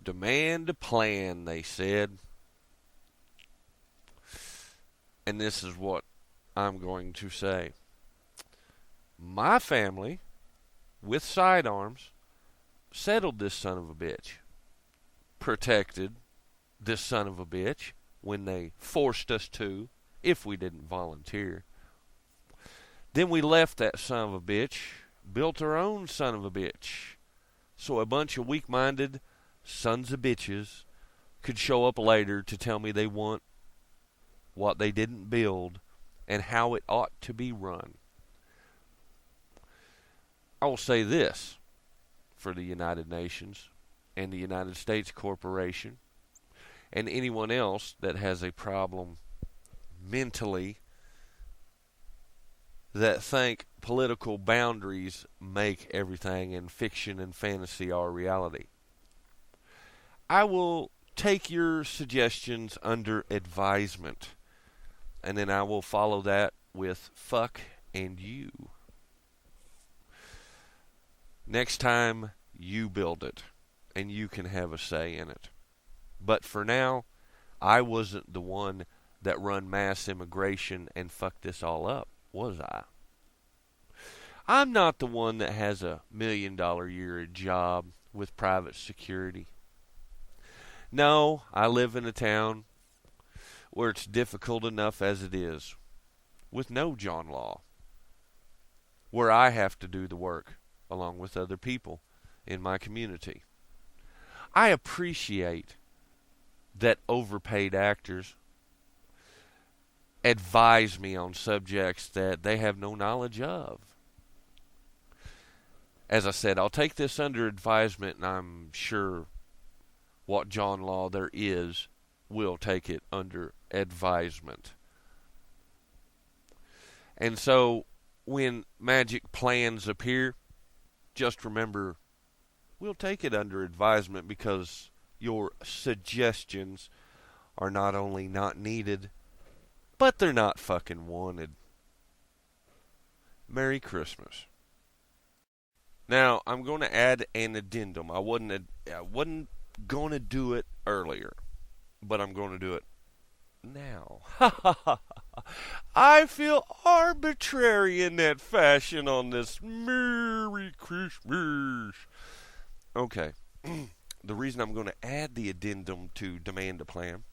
Demand a plan, they said. And this is what I'm going to say. My family, with sidearms, settled this son of a bitch. Protected this son of a bitch when they forced us to, if we didn't volunteer. Then we left that son of a bitch, built our own son of a bitch. So a bunch of weak-minded sons of bitches could show up later to tell me they want what they didn't build and how it ought to be run. I will say this for the United Nations and the United States Corporation and anyone else that has a problem mentally that think political boundaries make everything in fiction and fantasy our reality. I will take your suggestions under advisement, and then I will follow that with fuck and you. Next time, you build it, and you can have a say in it. But for now, I wasn't the one that run mass immigration and fucked this all up, was I? I'm not the one that has a $1 million a year job with private security. No, I live in a town where it's difficult enough as it is, with no John Law, where I have to do the work along with other people in my community. I appreciate that overpaid actors advise me on subjects that they have no knowledge of. As I said, I'll take this under advisement, and I'm sure what John Law there is will take it under advisement. And so, when magic plans appear, just remember, we'll take it under advisement because your suggestions are not only not needed, but they're not fucking wanted. Merry Christmas. Now, I'm going to add an addendum. I wasn't going to do it earlier, but I'm going to do it now. I feel arbitrary in that fashion on this Merry Christmas. Okay. The reason I'm going to add the addendum to demand a plan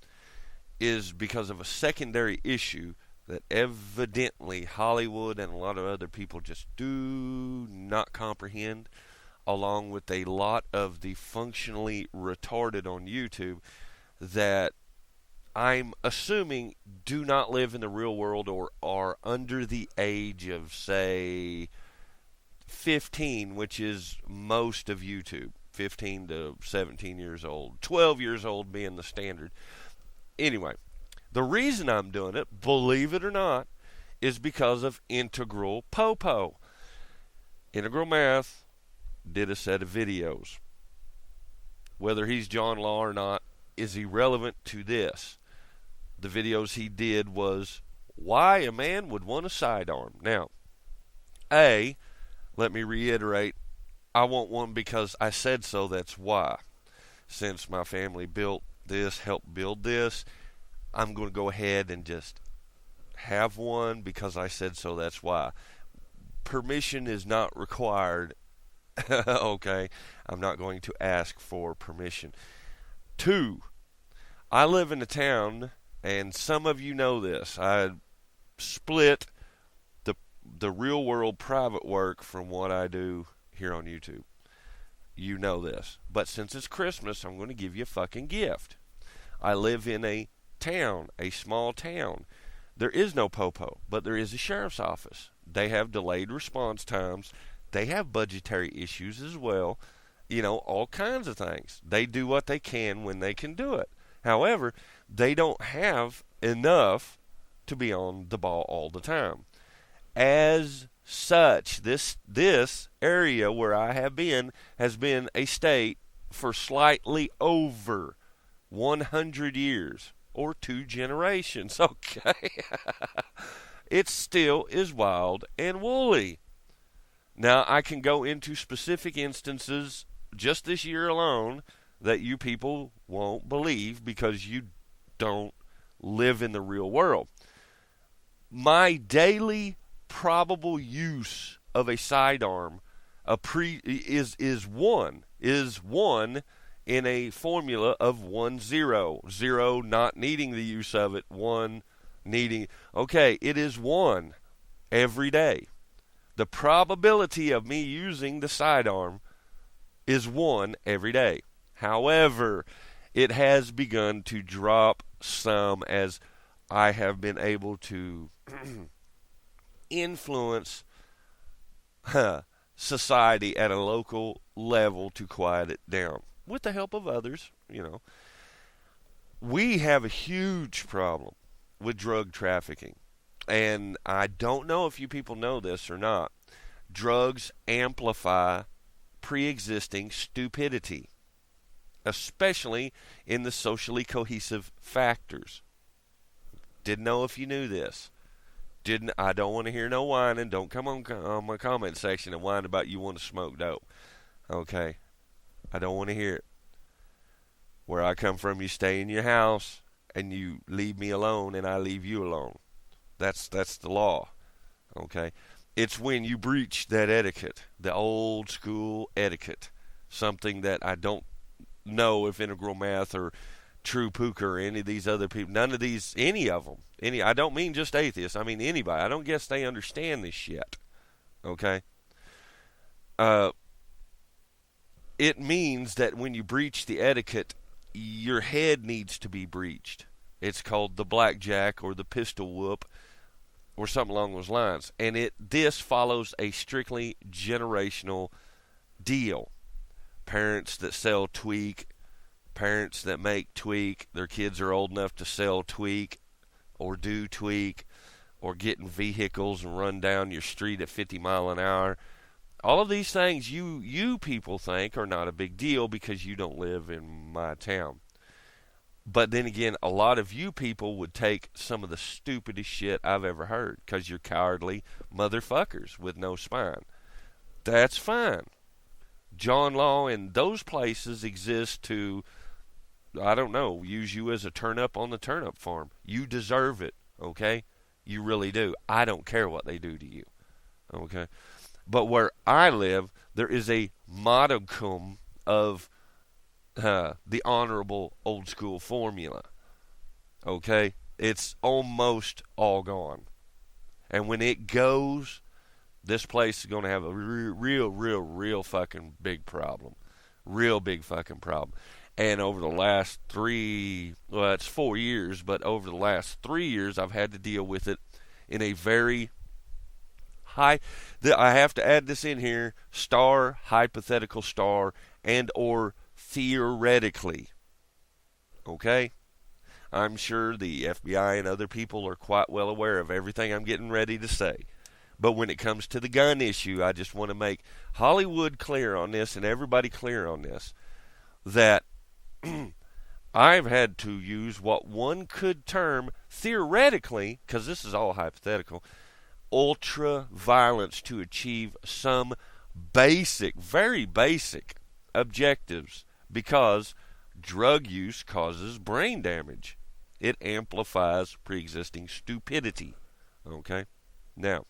is because of a secondary issue that evidently Hollywood and a lot of other people just do not comprehend, along with a lot of the functionally retarded on YouTube that I'm assuming do not live in the real world or are under the age of, say, 15, which is most of YouTube. 15 to 17 years old. 12 years old being the standard. Anyway, the reason I'm doing it, believe it or not, is because of Integral Popo. Integral Math did a set of videos. Whether he's John Law or not is irrelevant to this. The videos he did was why a man would want a sidearm. Now, let me reiterate, I want one because I said so, that's why. Since my family built this, helped build this, I'm going to go ahead and just have one because I said so, that's why. Permission is not required. Okay, I'm not going to ask for permission. 2, I live in a town, and some of you know this. I split the real world private work from what I do here on YouTube. You know this. But since it's Christmas, I'm going to give you a fucking gift. I live in a town, a small town. There is no popo, but there is a sheriff's office. They have delayed response times. They have budgetary issues as well. You know, all kinds of things. They do what they can when they can do it. However, they don't have enough to be on the ball all the time. As such, this area where I have been has been a state for slightly over 100 years or 2 generations. Okay. It still is wild and woolly. Now, I can go into specific instances just this year alone that you people won't believe because you don't live in the real world. My daily probable use of a sidearm is one in a formula of 1 0. 0 not needing the use of it, 1 needing. Okay, it is 1 every day. The probability of me using the sidearm is 1 every day. However, it has begun to drop some as I have been able to influence society at a local level to quiet it down with the help of others. We have a huge problem with drug trafficking, and I don't know if you people know this or not. Drugs amplify pre-existing stupidity, especially in the socially cohesive factors. Didn't know if you knew this. I don't want to hear no whining. Don't come on my comment section and whine about you want to smoke dope. Okay? I don't want to hear it. Where I come from, you stay in your house and you leave me alone and I leave you alone. That's the law. Okay? It's when you breach that etiquette, the old school etiquette, something that I don't know if integral math or True Puka or any of these other people, none of these, any of them, I don't mean just atheists, I mean anybody. I don't guess they understand this shit. Okay? It means that when you breach the etiquette, your head needs to be breached. It's called the blackjack or the pistol whoop or something along those lines. And this follows a strictly generational deal. Parents that sell tweak, parents that make tweak, their kids are old enough to sell tweak or do tweak or get in vehicles and run down your street at 50 mile an hour. All of these things you people think are not a big deal because you don't live in my town. But then again, a lot of you people would take some of the stupidest shit I've ever heard because you're cowardly motherfuckers with no spine. That's fine. John Law and those places exist to, I don't know, use you as a turnip on the turnip farm. You deserve it, okay? You really do. I don't care what they do to you, okay? But where I live, there is a modicum of the honorable old school formula, okay? It's almost all gone. And when it goes, this place is going to have a real fucking big problem. Real big fucking problem. And over the last it's 4 years, but over the last 3 years, I've had to deal with it in a very I have to add this in here, hypothetical star, and or theoretically. Okay? I'm sure the FBI and other people are quite well aware of everything I'm getting ready to say. But when it comes to the gun issue, I just want to make Hollywood clear on this and everybody clear on this, that I've had to use what one could term theoretically, because this is all hypothetical, ultra violence to achieve some basic, very basic objectives, because drug use causes brain damage. It amplifies pre-existing stupidity. Okay? Now,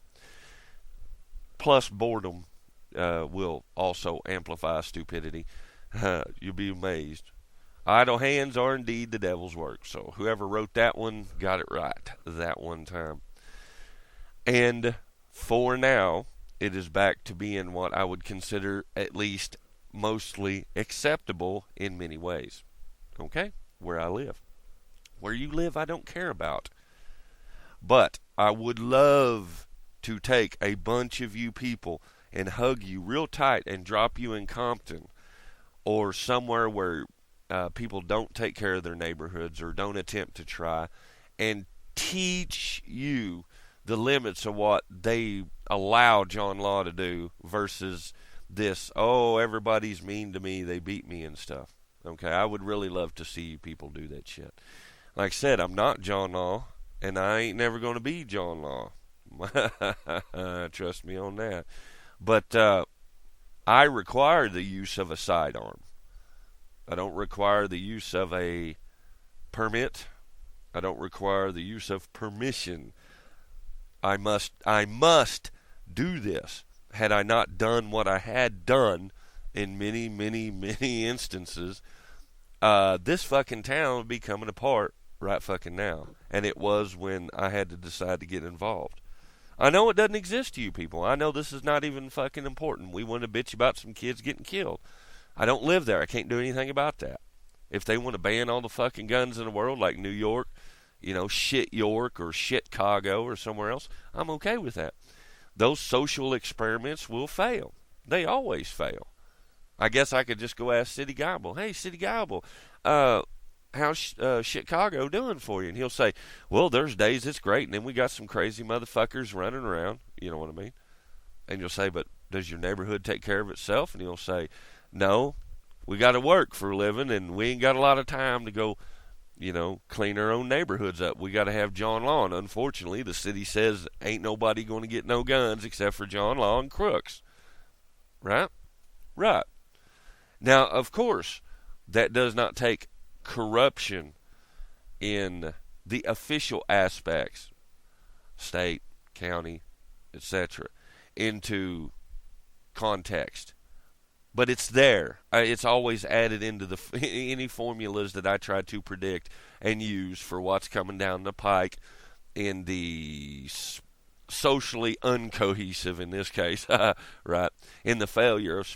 plus boredom will also amplify stupidity. You'll be amazed. Idle hands are indeed the devil's work. So whoever wrote that one got it right that one time. And for now, it is back to being what I would consider at least mostly acceptable in many ways. Okay? Where I live. Where you live, I don't care about. But I would love to take a bunch of you people and hug you real tight and drop you in Compton or somewhere where people don't take care of their neighborhoods or don't attempt to try, and teach you the limits of what they allow John Law to do versus this, oh, everybody's mean to me, they beat me and stuff. Okay, I would really love to see you people do that shit. Like I said, I'm not John Law, and I ain't never going to be John Law. Trust me on that. But I require the use of a sidearm. I don't require the use of a permit. I don't require the use of permission. I must do this. Had I not done what I had done in many, many, many instances, this fucking town would be coming apart right fucking now. And it was when I had to decide to get involved. I know it doesn't exist to you people. I know this is not even fucking important. We want to bitch about some kids getting killed. I don't live there. I can't do anything about that. If they want to ban all the fucking guns in the world, like New York, shit York or shit Chicago or somewhere else, I'm okay with that. Those social experiments will fail. They always fail. I guess I could just go ask City Gobble, hey, City Gobble, how's Chicago doing for you? And he'll say, well, there's days it's great, and then we got some crazy motherfuckers running around. You know what I mean? And you'll say, but does your neighborhood take care of itself? And he'll say, no, we got to work for a living, and we ain't got a lot of time to go, clean our own neighborhoods up. We got to have John Law. And unfortunately, the city says ain't nobody going to get no guns except for John Law and crooks. Right? Right. Now, of course, that does not take corruption in the official aspects, state, county, etc., into context. But it's there. It's always added into any formulas that I try to predict and use for what's coming down the pike in the socially uncohesive, in this case, right, in the failure of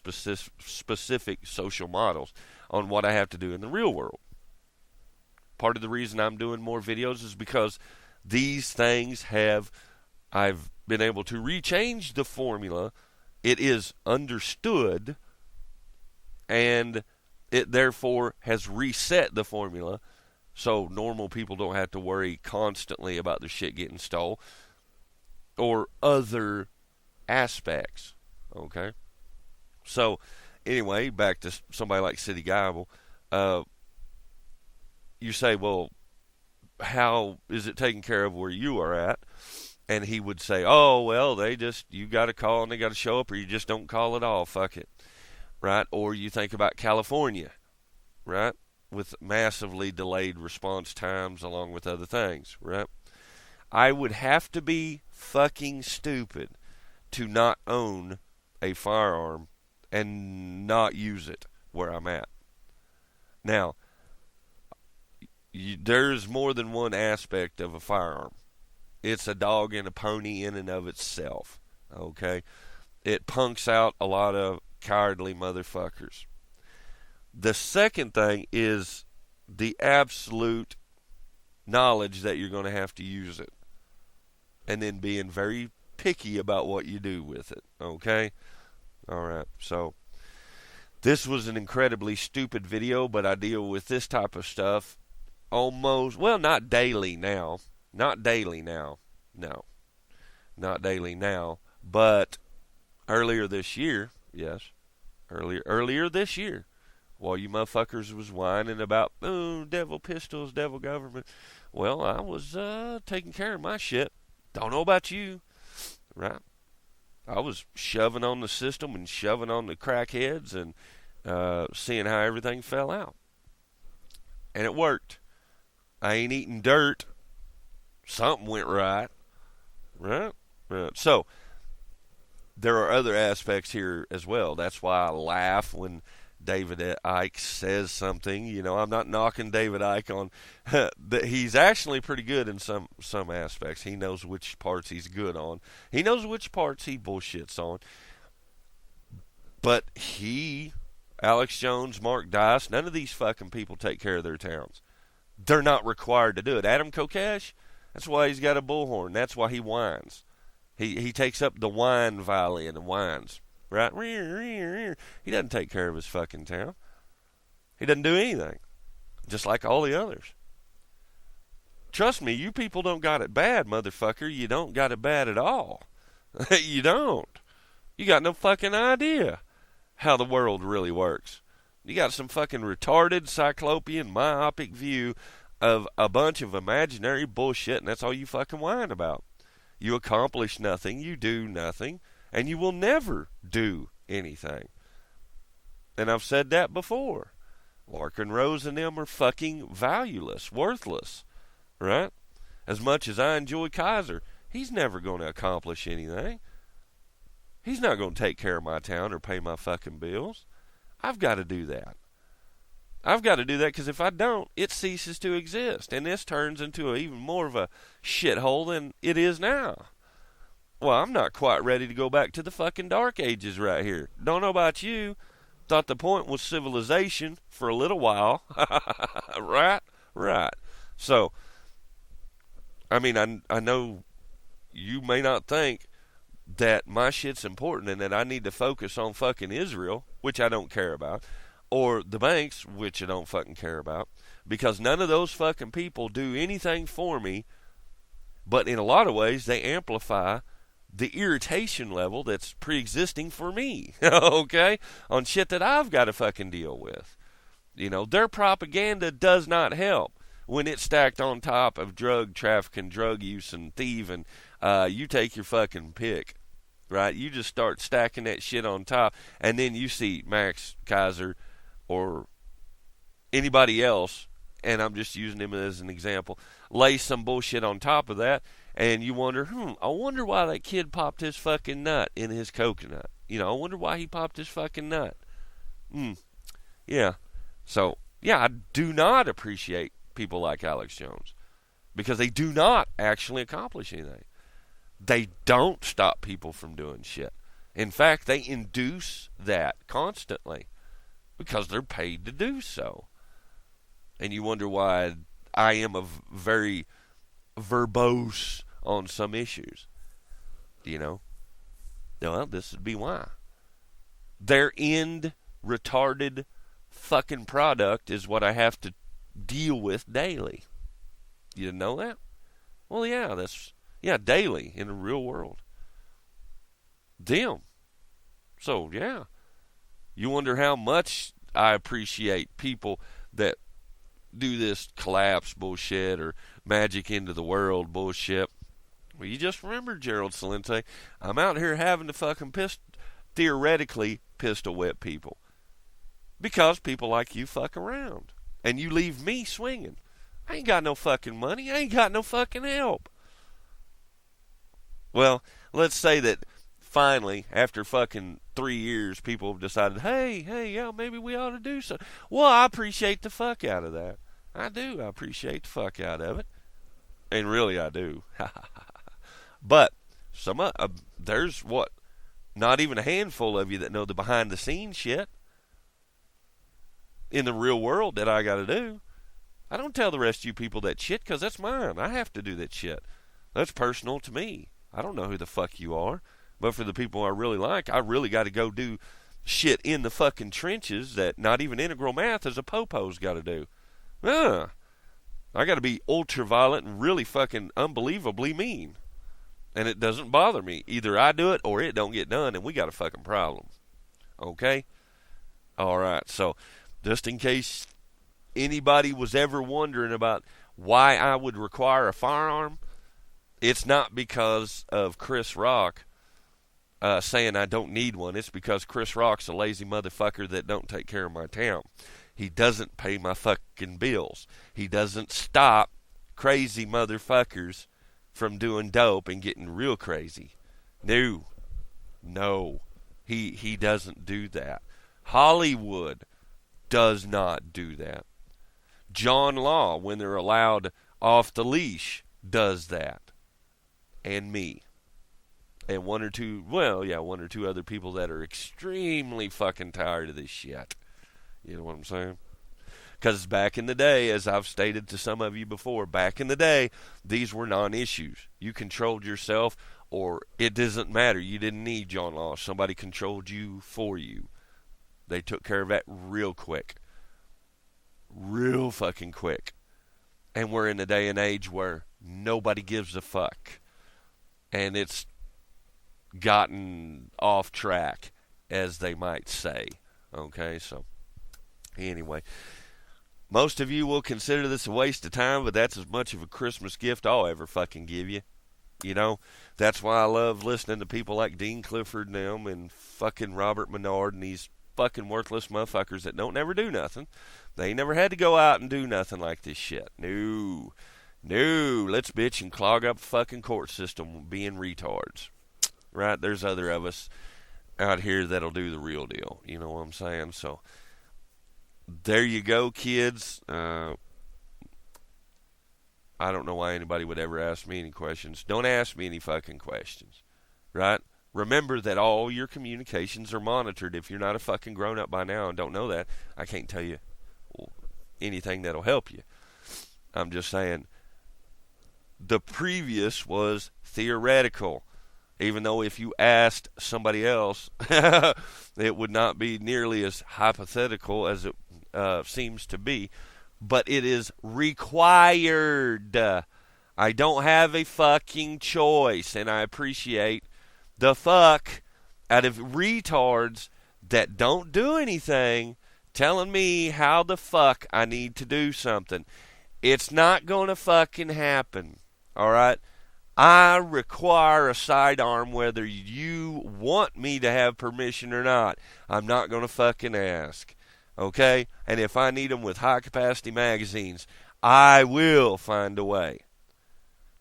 specific social models on what I have to do in the real world. Part of the reason I'm doing more videos is because these things I've been able to rechange the formula. It is understood, and it therefore has reset the formula, so normal people don't have to worry constantly about their shit getting stole or other aspects. Okay? So, anyway, back to somebody like City Gobble. You say, well, how is it taken care of where you are at? And he would say, oh, well, you got to call and they got to show up, or you just don't call at all. Fuck it. Right? Or you think about California, right? With massively delayed response times along with other things, right? I would have to be fucking stupid to not own a firearm and not use it where I'm at. Now, there's more than one aspect of a firearm. It's a dog and a pony in and of itself, okay? It punks out a lot of cowardly motherfuckers. The second thing is the absolute knowledge that you're going to have to use it, and then being very picky about what you do with it, okay? Alright, so this was an incredibly stupid video, but I deal with this type of stuff almost, well, not daily now, but earlier this year, yes, earlier this year, while you motherfuckers was whining about, devil pistols, devil government, well, I was taking care of my shit. Don't know about you, right? I was shoving on the system and shoving on the crackheads and seeing how everything fell out. And it worked. I ain't eating dirt. Something went right. Right? So, there are other aspects here as well. That's why I laugh when David Icke says something. I'm not knocking David Icke on that. He's actually pretty good in some aspects. He knows which parts he's good on. He knows which parts he bullshits on. But Alex Jones, Mark Dice, none of these fucking people take care of their towns. They're not required to do it. Adam Kokesh, that's why he's got a bullhorn. That's why he whines. He takes up the whine violin and whines. Right? He doesn't take care of his fucking town. He doesn't do anything. Just like all the others. Trust me, you people don't got it bad, motherfucker. You don't got it bad at all. You don't. You got no fucking idea how the world really works. You got some fucking retarded, cyclopean, myopic view of a bunch of imaginary bullshit, and that's all you fucking whine about. You accomplish nothing, you do nothing, and you will never do anything. And I've said that before. Larkin Rose and them are fucking valueless, worthless, right? As much as I enjoy Kaiser, he's never going to accomplish anything. He's not going to take care of my town or pay my fucking bills. I've got to do that. I've got to do that because if I don't, it ceases to exist. And this turns into even more of a shithole than it is now. Well, I'm not quite ready to go back to the fucking dark ages right here. Don't know about you. Thought the point was civilization for a little while. Right? Right. So, I mean, I know you may not think that my shit's important and that I need to focus on fucking Israel, which I don't care about, or the banks, which I don't fucking care about, because none of those fucking people do anything for me, but in a lot of ways they amplify the irritation level that's pre-existing for me, okay, on shit that I've got to fucking deal with. You know, their propaganda does not help when it's stacked on top of drug trafficking, drug use, and thieving. You take your fucking pick, right? You just start stacking that shit on top, and then you see Max Kaiser or anybody else, and I'm just using him as an example, lay some bullshit on top of that, and you wonder, I wonder why that kid popped his fucking nut in his coconut. You know, I wonder why he popped his fucking nut. Yeah. So, yeah, I do not appreciate people like Alex Jones because they do not actually accomplish anything. They don't stop people from doing shit. In fact, they induce that constantly because they're paid to do so. And you wonder why I am a very verbose on some issues. You know? Well, this would be why. Their end retarded fucking product is what I have to deal with daily. You didn't know that? Well, yeah, daily in the real world. Them. So, yeah. You wonder how much I appreciate people that do this collapse bullshit or magic into the world bullshit. Well, you just remember, Gerald Salente, I'm out here having to fucking theoretically pistol whip people. Because people like you fuck around. And you leave me swinging. I ain't got no fucking money. I ain't got no fucking help. Well, let's say that finally, after fucking 3 years, people have decided, hey, yeah, maybe we ought to do something. Well, I appreciate the fuck out of that. I do. I appreciate the fuck out of it. And really, I do. But there's not even a handful of you that know the behind-the-scenes shit in the real world that I got to do. I don't tell the rest of you people that shit because that's mine. I have to do that shit. That's personal to me. I don't know who the fuck you are. But for the people I really like, I really got to go do shit in the fucking trenches that not even integral math as a popo's got to do. I got to be ultraviolet and really fucking unbelievably mean. And it doesn't bother me. Either I do it or it don't get done, and we got a fucking problem. Okay? All right, so just in case anybody was ever wondering about why I would require a firearm, it's not because of Chris Rock saying I don't need one. It's because Chris Rock's a lazy motherfucker that don't take care of my town. He doesn't pay my fucking bills. He doesn't stop crazy motherfuckers from doing dope and getting real crazy. No. He doesn't do that. Hollywood does not do that. John Law, when they're allowed off the leash, does that. And me. And one or two other people that are extremely fucking tired of this shit. You know what I'm saying? Because back in the day, as I've stated to some of you before, back in the day, these were non-issues. You controlled yourself, or it doesn't matter. You didn't need John Law. Somebody controlled you for you. They took care of that real quick. Real fucking quick. And we're in a day and age where nobody gives a fuck. And it's gotten off track, as they might say. Okay, so anyway, most of you will consider this a waste of time, but that's as much of a Christmas gift I'll ever fucking give you. You know, that's why I love listening to people like Dean Clifford and them and fucking Robert Menard and these fucking worthless motherfuckers that don't never do nothing. They ain't never had to go out and do nothing like this shit. No. No. Let's bitch and clog up the fucking court system being retards. Right? There's other of us out here that'll do the real deal. You know what I'm saying? So, there you go, kids. I don't know why anybody would ever ask me any questions. Don't ask me any fucking questions. Right? Remember that all your communications are monitored. If you're not a fucking grown-up by now and don't know that, I can't tell you anything that'll help you. I'm just saying, the previous was theoretical. Even though if you asked somebody else, it would not be nearly as hypothetical as it seems to be. But it is required. I don't have a fucking choice. And I appreciate the fuck out of retards that don't do anything telling me how the fuck I need to do something. It's not going to fucking happen. Alright? I require a sidearm whether you want me to have permission or not. I'm not going to fucking ask. Okay? And if I need them with high-capacity magazines, I will find a way.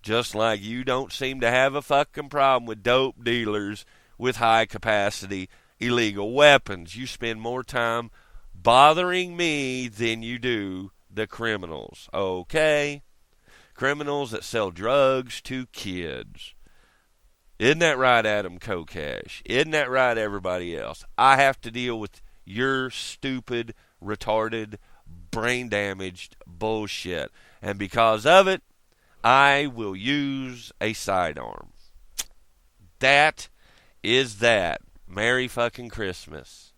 Just like you don't seem to have a fucking problem with dope dealers with high-capacity illegal weapons. You spend more time bothering me than you do the criminals. Okay? Criminals that sell drugs to kids. Isn't that right, Adam Kokesh? Isn't that right, everybody else? I have to deal with your stupid, retarded, brain-damaged bullshit. And because of it, I will use a sidearm. That is that. Merry fucking Christmas.